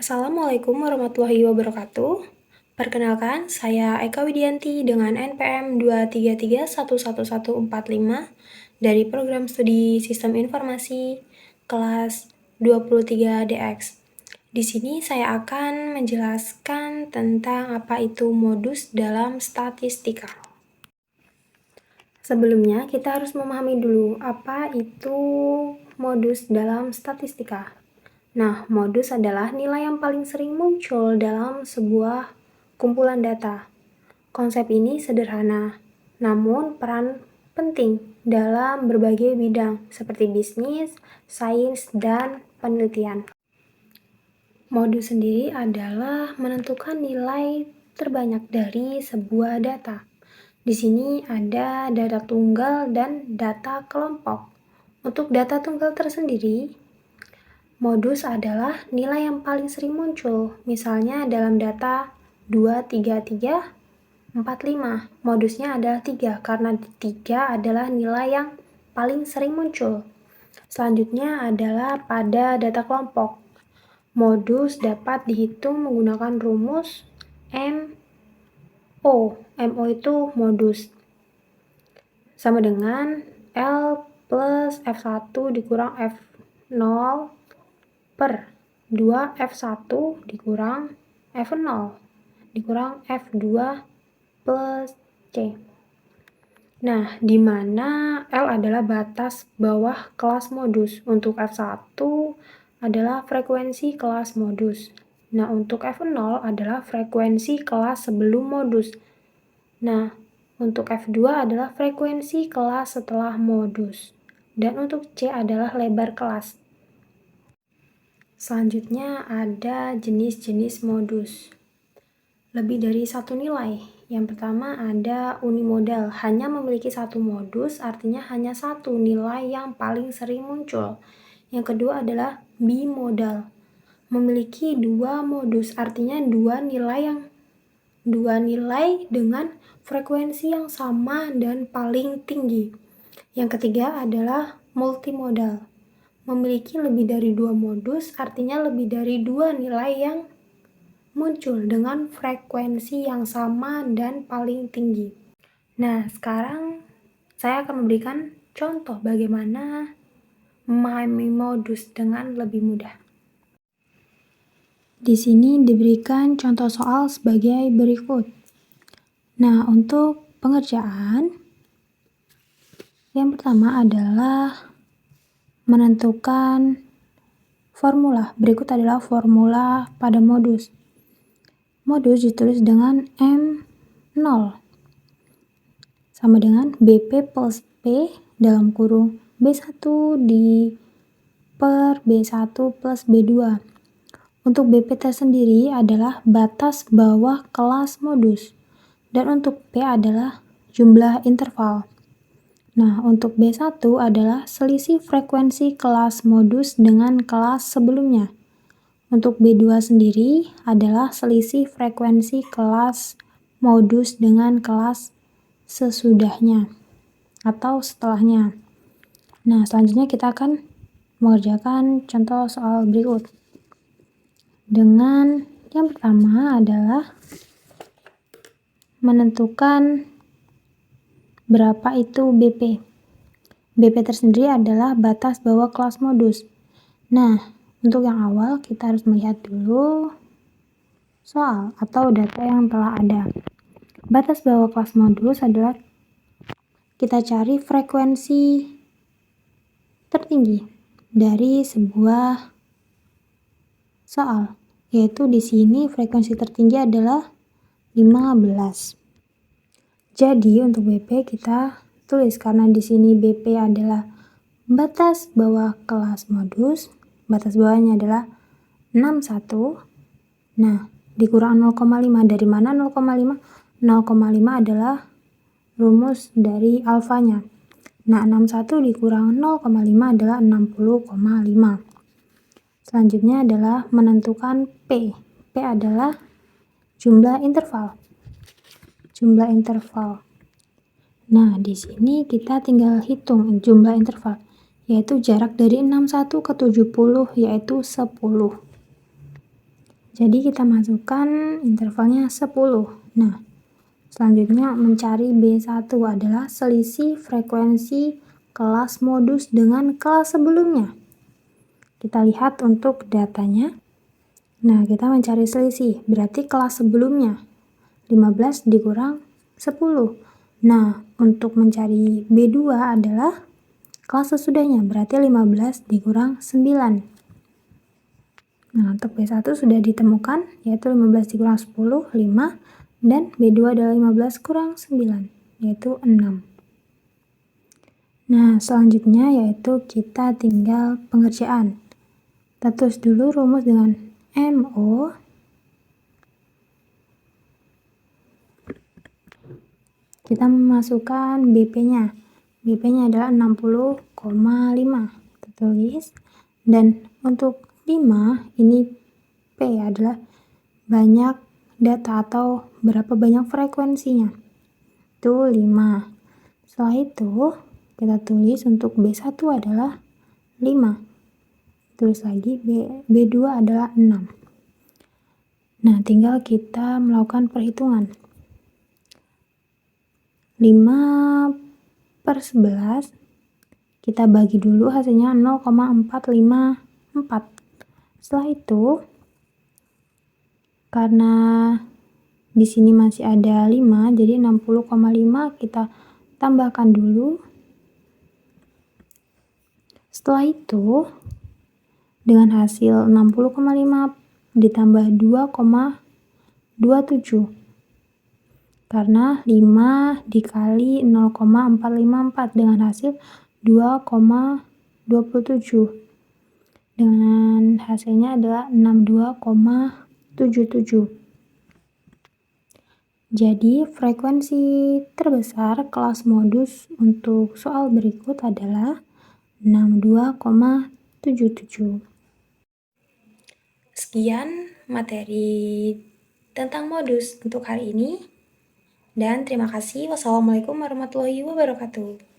Assalamualaikum warahmatullahi wabarakatuh. Perkenalkan, saya Eka Widianti dengan NPM 2331145 dari Program Studi Sistem Informasi kelas 23DX. Di sini saya akan menjelaskan tentang apa itu modus dalam statistika. Sebelumnya, kita harus memahami dulu apa itu modus dalam statistika. Nah, modus adalah nilai yang paling sering muncul dalam sebuah kumpulan data. Konsep ini sederhana, namun peran penting dalam berbagai bidang seperti bisnis, sains, dan penelitian. Modus sendiri adalah menentukan nilai terbanyak dari sebuah data. Di sini ada data tunggal dan data kelompok. Untuk data tunggal tersendiri, modus adalah nilai yang paling sering muncul, misalnya dalam data 23345. Modusnya adalah 3 karena 3 adalah nilai yang paling sering muncul. Selanjutnya adalah pada data kelompok. Modus dapat dihitung menggunakan rumus MO. MO itu modus sama dengan L plus F1 dikurang F0 per 2F1 dikurang F0 dikurang F2 plus C. Nah, di mana L adalah batas bawah kelas modus. Untuk F1 adalah frekuensi kelas modus. Nah, untuk F0 adalah frekuensi kelas sebelum modus. Nah, untuk F2 adalah frekuensi kelas setelah modus. Dan untuk C adalah lebar kelas. Selanjutnya ada jenis-jenis modus. Lebih dari satu nilai. Yang pertama ada unimodal, hanya memiliki satu modus, artinya hanya satu nilai yang paling sering muncul. Yang kedua adalah bimodal, memiliki dua modus, artinya dua nilai dengan frekuensi yang sama dan paling tinggi. Yang ketiga adalah multimodal, memiliki lebih dari dua modus, artinya lebih dari dua nilai yang muncul dengan frekuensi yang sama dan paling tinggi. Nah, sekarang saya akan memberikan contoh bagaimana memahami modus dengan lebih mudah. Di sini diberikan contoh soal sebagai berikut. Nah, untuk pengerjaan, yang pertama adalah menentukan formula. Berikut adalah formula pada modus. Modus ditulis dengan M0 sama dengan BP plus P dalam kurung B1 per B1 plus B2. Untuk BP tersendiri adalah batas bawah kelas modus. Dan untuk P adalah jumlah interval. Nah, untuk B1 adalah selisih frekuensi kelas modus dengan kelas sebelumnya. Untuk B2 sendiri adalah selisih frekuensi kelas modus dengan kelas sesudahnya atau setelahnya. Nah, selanjutnya kita akan mengerjakan contoh soal berikut. Dengan yang pertama adalah menentukan berapa itu BP. BP tersendiri adalah batas bawah kelas modus. Nah, untuk yang awal kita harus melihat dulu soal atau data yang telah ada. Batas bawah kelas modus adalah kita cari frekuensi tertinggi dari sebuah soal, yaitu di sini frekuensi tertinggi adalah 15. Jadi untuk BP kita tulis karena di sini BP adalah batas bawah kelas modus, batas bawahnya adalah 61. Nah, dikurang 0,5. Dari mana 0,5? 0,5 adalah rumus dari alfanya. Nah, 61 dikurang 0,5 adalah 60,5. Selanjutnya adalah menentukan P. P adalah jumlah interval. Jumlah interval. Nah, di sini kita tinggal hitung jumlah interval, yaitu jarak dari 61 ke 70 yaitu 10. Jadi kita masukkan intervalnya 10. Nah, selanjutnya mencari B1 adalah selisih frekuensi kelas modus dengan kelas sebelumnya. Kita lihat untuk datanya. Nah, kita mencari selisih, berarti kelas sebelumnya 15 dikurang 10. Nah, untuk mencari B2 adalah kelas sesudahnya, berarti 15 dikurang 9. Nah, untuk B1 sudah ditemukan, yaitu 15 dikurang 10, 5, dan B2 adalah 15 kurang 9, yaitu 6. Nah, selanjutnya yaitu kita tinggal pengerjaan. Kita tulis dulu rumus dengan MO. Kita memasukkan BP-nya. BP-nya adalah 60,5. Kita tulis. Dan untuk 5, ini P adalah banyak data atau berapa banyak frekuensinya. Itu 5. Setelah itu, kita tulis untuk B1 adalah 5. Tulis lagi, B2 adalah 6. Nah, tinggal kita melakukan perhitungan. 5/11, kita bagi dulu hasilnya 0,454. Setelah itu, karena di sini masih ada 5, jadi 60,5 kita tambahkan dulu. Setelah itu, dengan hasil 60,5 ditambah 2,27. Karena 5 dikali 0,454 dengan hasil 2,27. Dengan hasilnya adalah 62,77. Jadi frekuensi terbesar kelas modus untuk soal berikut adalah 62,77. Sekian materi tentang modus untuk hari ini. Dan terima kasih. Wassalamualaikum warahmatullahi wabarakatuh.